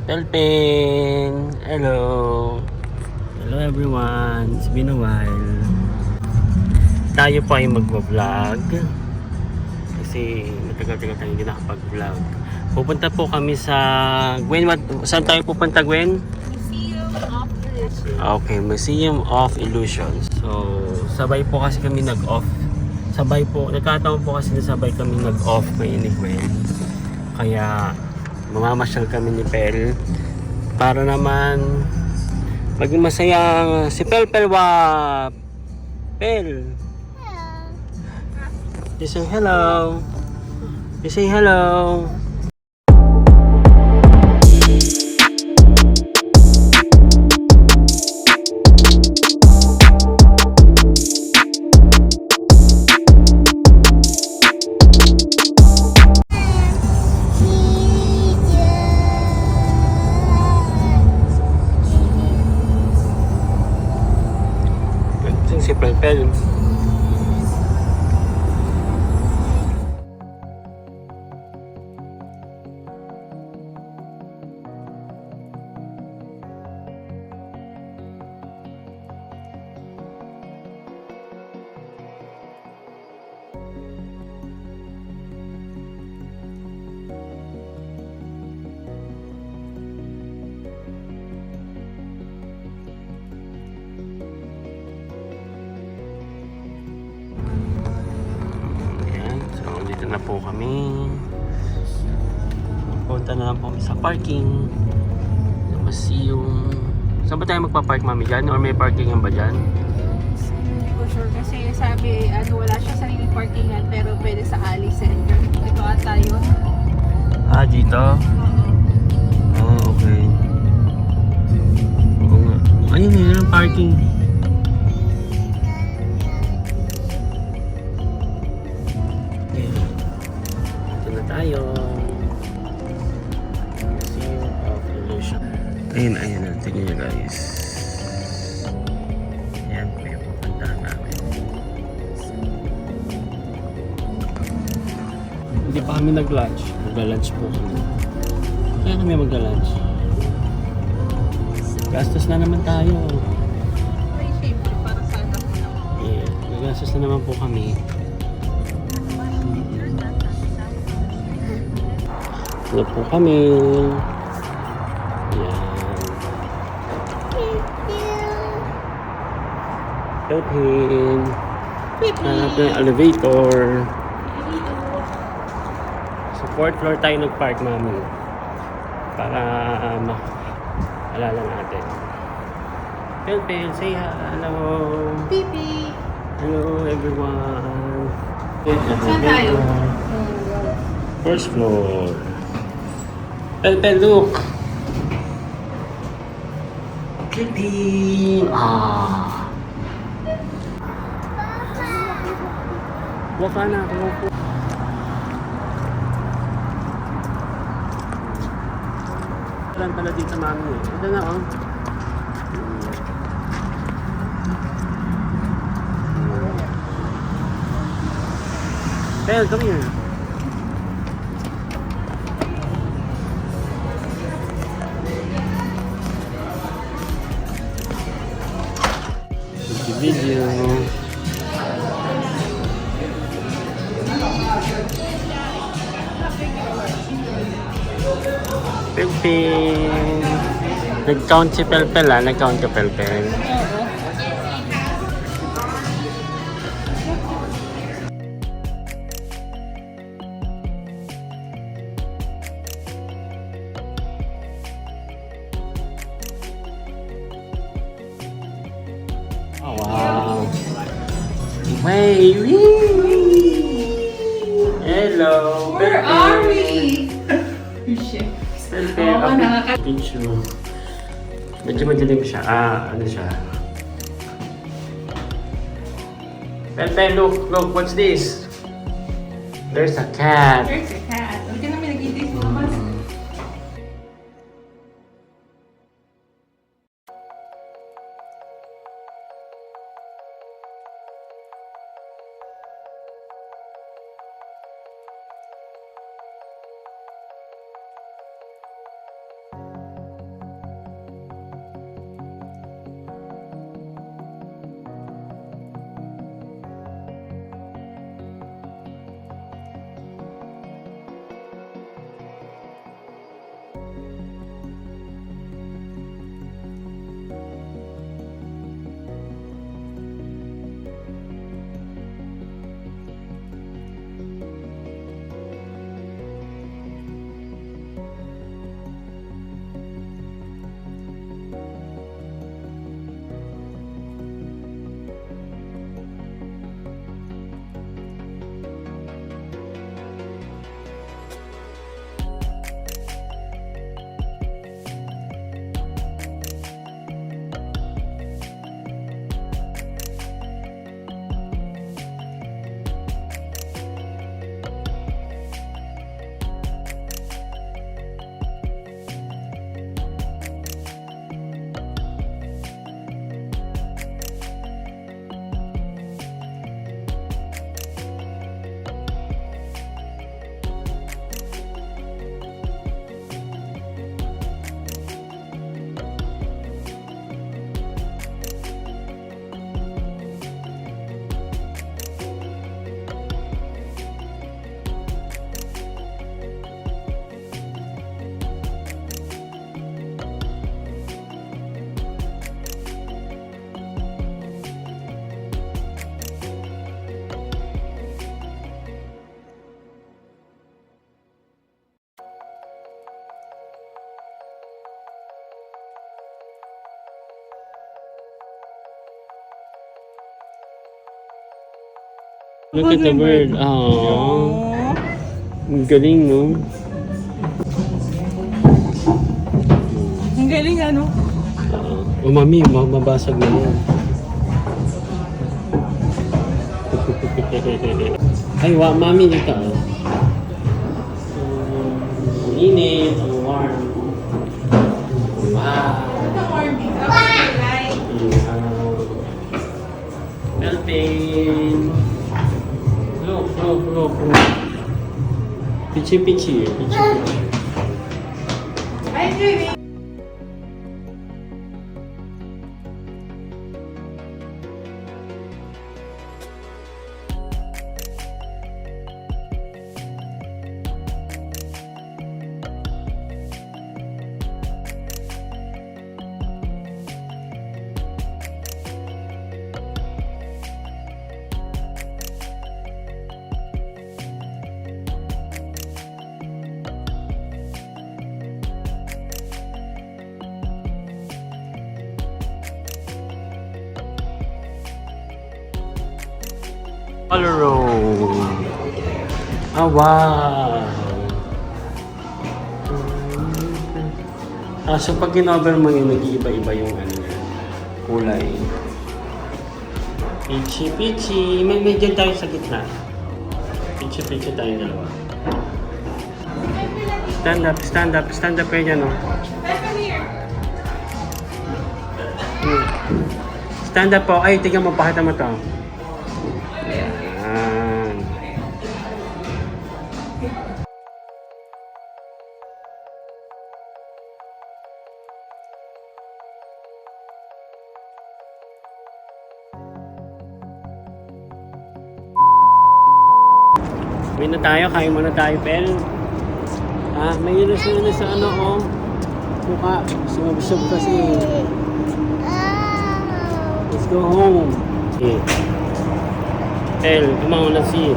Pelpin! Hello! Hello everyone! It's been a while. Tayo po ay mag-vlog kasi matagal-tagal tayo hindi nakapag-vlog. Pupunta po kami sa Gwen. Saan tayo pupunta, Gwen? Museum of Illusion. Okay, Museum of Illusions. So, sabay po kasi kami nag-off. Nagkataon po kasi sabay kami nag-off ngayon ni Gwen. Kaya mamamasyal kami ni Pel para naman maging masaya si Pel. Pel, you say hello. You say hello. Si Pel. Dito na po kami. Punta na lang po kami sa parking. Museum. Saan ba tayo magpa-park, mami? Dyan? Or may parkingan ba dyan? Hindi ko sure kasi sabi wala siya sariling parkingan pero pwede sa Ali Center. Ito ata yun. Dito? Oo. Okay. Oo nga. Ayun yun ang parking. Tayo. Museum of Illusion. Ayun. Tingnan nyo guys. Ayan po yung pupuntahan namin. Hindi pa kami nag-lunch. Mag-lunch po kami. Kaya kami mag-lunch. Gastos na naman tayo. Ay, syempre, para sa anak mo naman. Yeah. Nagastos na naman po kami. Ito po kami. Ayan. Pelpin. Hanap na yung elevator. Sa 4th floor tayo nag-park, mami. Para maalala natin. Pelpin, say hello. Pipi! Hello everyone. Saan tayo? First floor. Pel, look. Clipping. Waka na ako po. Wala pala dito mami. Ito na oh. Pel, come here. Video. Pelpin. Nag-count si Pelpel Nag-count ka Pelpel. Oh, wow. Hey, hello. Where are we? Shit. Pelpel, picture. Medyo madilim siya. Ano siya? Pelpel, look, what's this? There's a cat. There's a cat. Huwag ka namin nag-itis mo naman. Look at the bird. Oh. Ang galing, no? Ang galing ano? Mami, mabasag na yan. Ay, mami, dito. Ang init, ang warm. Wow. Melting. Look. Pichi. Color roll. Ah, wow. So pag ginover mo yun, nag-iiba-iba yung ano yan, kulay. Pichi. May medyo tayo sa gitna. Pichi tayo dalawa. Stand up kayo dyan, no? Stand up po. Ay, tingnan mo, pakita mo to. Ayan. May na tayo, kain muna tayo, Pel. May yun sa ano, oh. Mukha, sumabsab kasi. Let's go home. Okay. Pel, come on, let's see.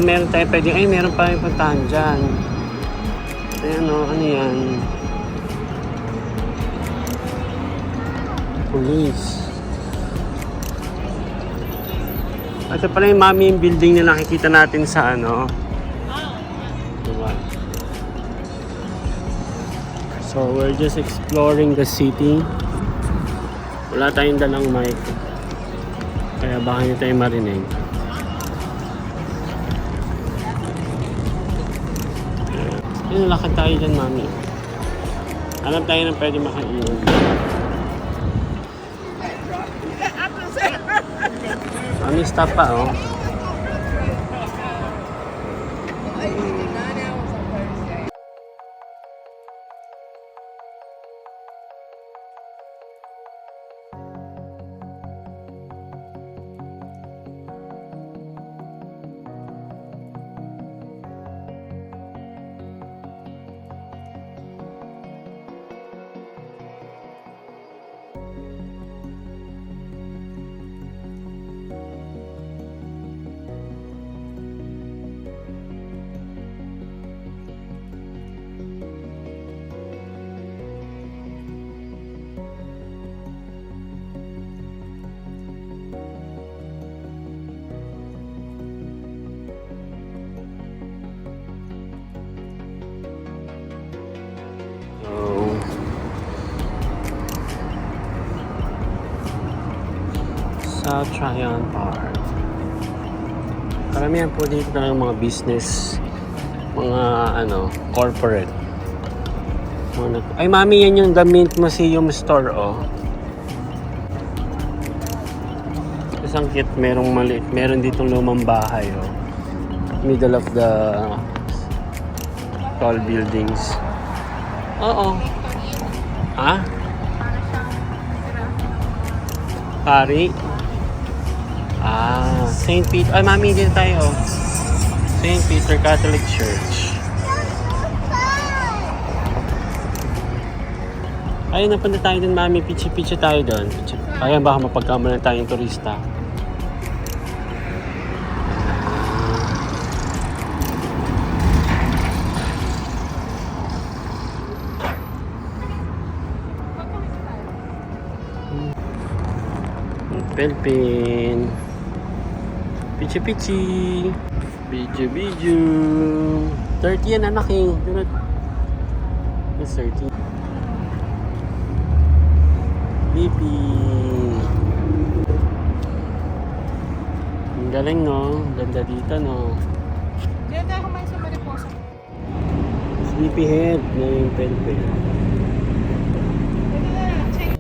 Meron tayo pwede. Ay, meron pa yung puntahan dyan. Ayan o, ano yan? Police. Ito pala yung mami yung building na nakikita natin sa ano. Diba? So, we're just exploring the city. Wala tayong dalang mic. Kaya baka nyo tayo marinig. Lakad tayo dyan, mami. Alam tayo na pwede makaiwan. Mami, stop pa, oh. Sa Tryon Park. Karamihan po dito na ng mga business, mga ano, corporate. Ay, mami, yan yung The Mint Museum Store, oh. Isang cute, merong maliit. Meron ditong lumang bahay, oh. Middle of the tall buildings. Oo. Ha? Para siyang grabe ng Pari? Ah, St. Peter. Ay, mami, dito tayo. St. Peter Catholic Church. Ayun, napunta tayo dun, mami. Pichi-pichi tayo dun. Kaya baka mapagkamalan tayong turista. Pelpin. Pichi-pichi. Biju-biju. 30 yan, anak eh. It's 30. Bibi. Ang galing, no? Ganda dito, no? Diyan tayo kumain sa Mariposa. Sleepyhead na yung Pelpin. Pwede na lang. Check.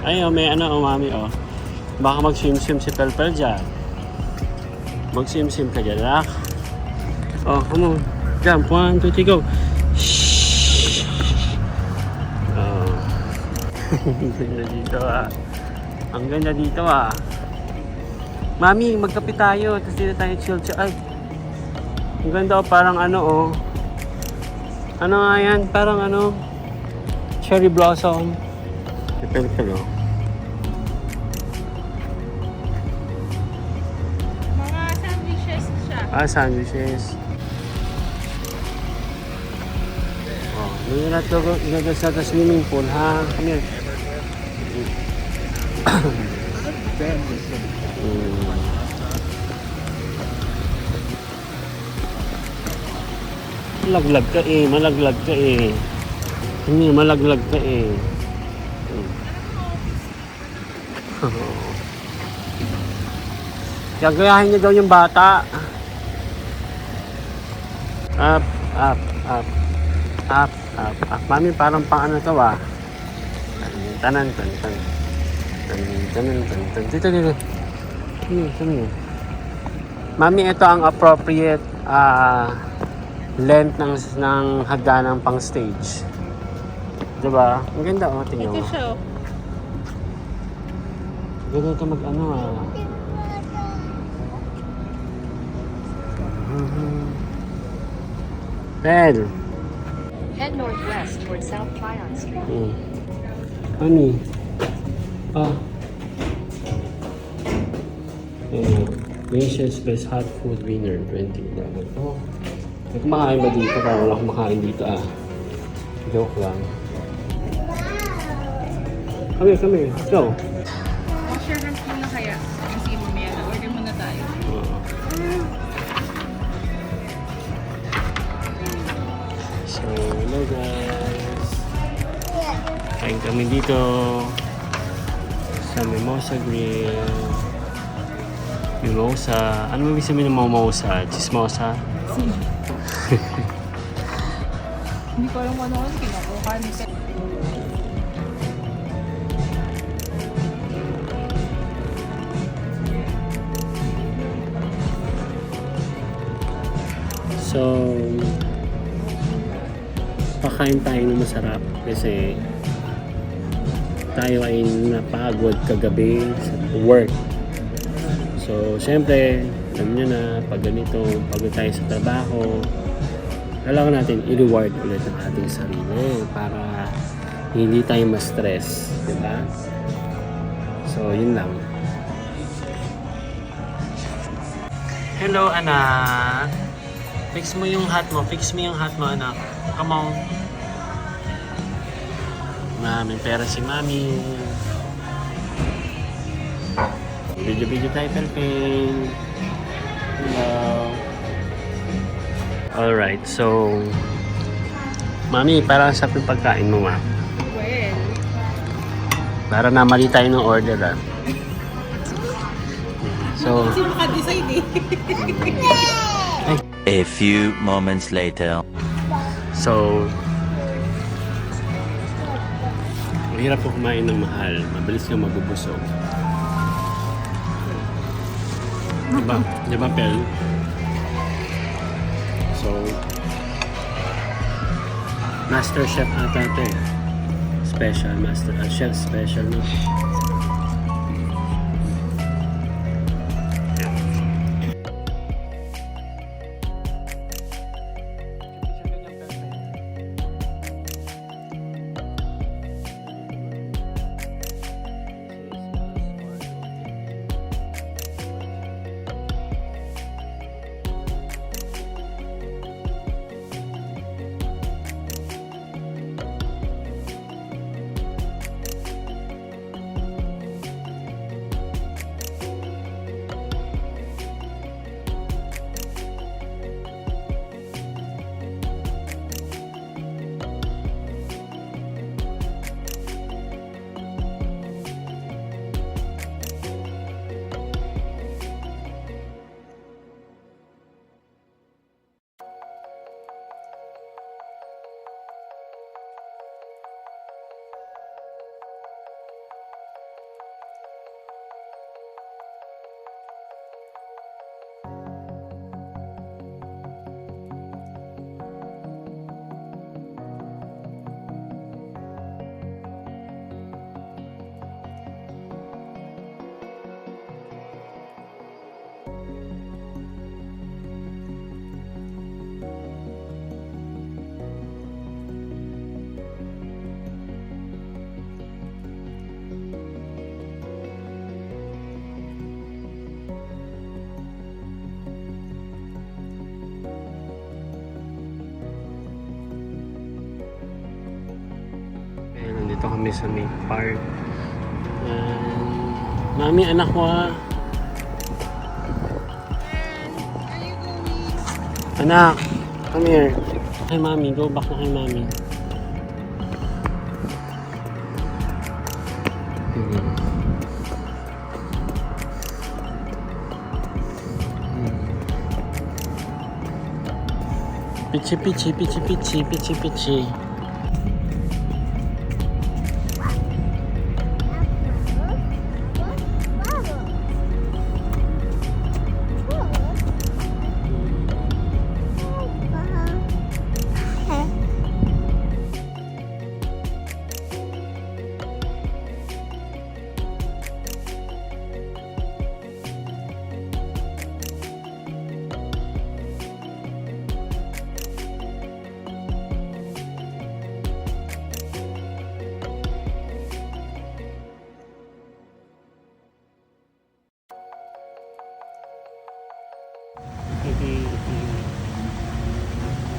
Ay, oh, may ano, oh, mami, oh. Baka mag-swim-swim si Pelpel dyan. Mag-swim-swim ka dyan, lak. Oh, come on. Jump. 1, 2, 3, go. Shhh. Oh. Ang ganda dito, ah. Ang ganda dito, ah. Mami, magkape tayo. Tapos dito tayo chill. Ay. Ang ganda, oh. Parang ano, oh. Ano nga yan? Parang ano. Cherry blossom. Si Pelpel, oh. Mga sandwiches siya. Ah, sandwiches. Oh, may natin sa swimming pool, ha? Come here. Malaglag ka eh, malaglag ka eh. Hindi, malaglag ka eh. Gagayahin niyo daw yung bata. Up, up, up. Up, up, up. Mami, parang pang ano to ah. Tanan, tan, tan. Tanan, tan, tan. Dito, dito. Sino. Mami, ito ang appropriate length ng hagdanang pang stage. Diba? Ang ganda, oh. Tingnan mo. Ito siya. Oh. Ganda ito mag-ano ah. Red. Head northwest toward South Tryon Street. Honey. Ah. Asia's Best Hot Food Winner 2011. Oh. May kumakain ba dito? Parang wala kumakain dito ah. Joke lang. Come here. Let's go. Wash your hands muna kaya. Kasi mamaya na. Order muna tayo. So, hello guys. Kain kami dito sa Mimosa Grill. Mimosa. Ano ibig sabihin ng mimosa? Chismosa? Hindi ko alam kung ano ang kinukuha ni Seth. So, pakain tayo ng masarap kasi tayo ay napagod kagabi sa work. So, syempre, alam nyo na, pag ganito, pagod tayo sa trabaho, kailangan natin i-reward ulit ang ating sarili para hindi tayo ma-stress, diba? So, yun lang. Hello, anak! Fix mo yung hat mo. Fix mo yung hat mo, anak. Come on. May pera si mami. Video tayo, Pelpin. Hello. Alright, so... Mami, parang sa pagkain mo, ma. Well, Para namali tayo ng order, ah. So, Kasi maka-decide eh. A few moments later. So, mahirap po kumain ng mahal. Mabilis kang mabubusog. Diba? Diba, Pel? So, Master Chef ata ito eh. Special, Master Chef Special no? Ayan, nandito kami sa main park. Mami, anak ko ha. Anak, come here. Kay mami, go back na kay mami. Pichi, pichi, pichi, pichi, pichi, pichi.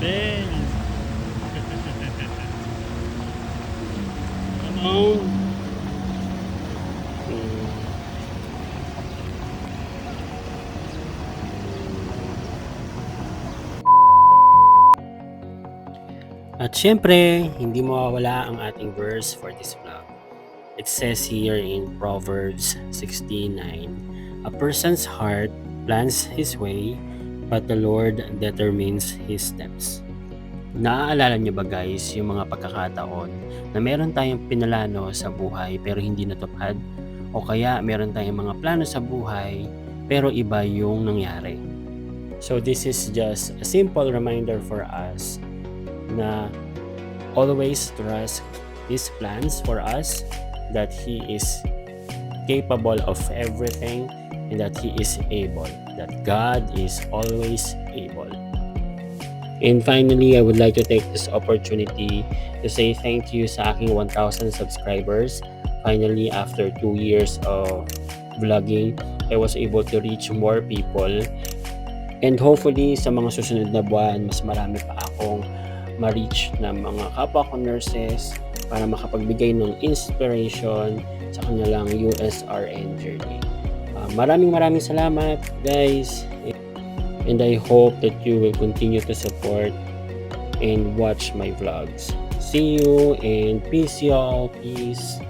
Ben! Come on! At syempre, hindi mawawala ang ating verse for this vlog. It says here in Proverbs 16:9, a person's heart plans his way, but the Lord determines his steps. Naaalala niyo ba guys yung mga pagkakataon na meron tayong pinalano sa buhay pero hindi natupad? O kaya meron tayong mga plano sa buhay pero iba yung nangyari? So this is just a simple reminder for us na always trust His plans for us, that He is capable of everything and that He is able, that God is always able. And finally, I would like to take this opportunity to say thank you sa aking 1,000 subscribers. Finally, after 2 years of vlogging, I was able to reach more people. And hopefully, sa mga susunod na buwan, mas marami pa akong ma-reach na mga kapwa ko nurses para makapagbigay ng inspiration sa kanilang USRN journey. Maraming salamat guys, and I hope that you will continue to support and watch my vlogs. See you and peace y'all. Peace.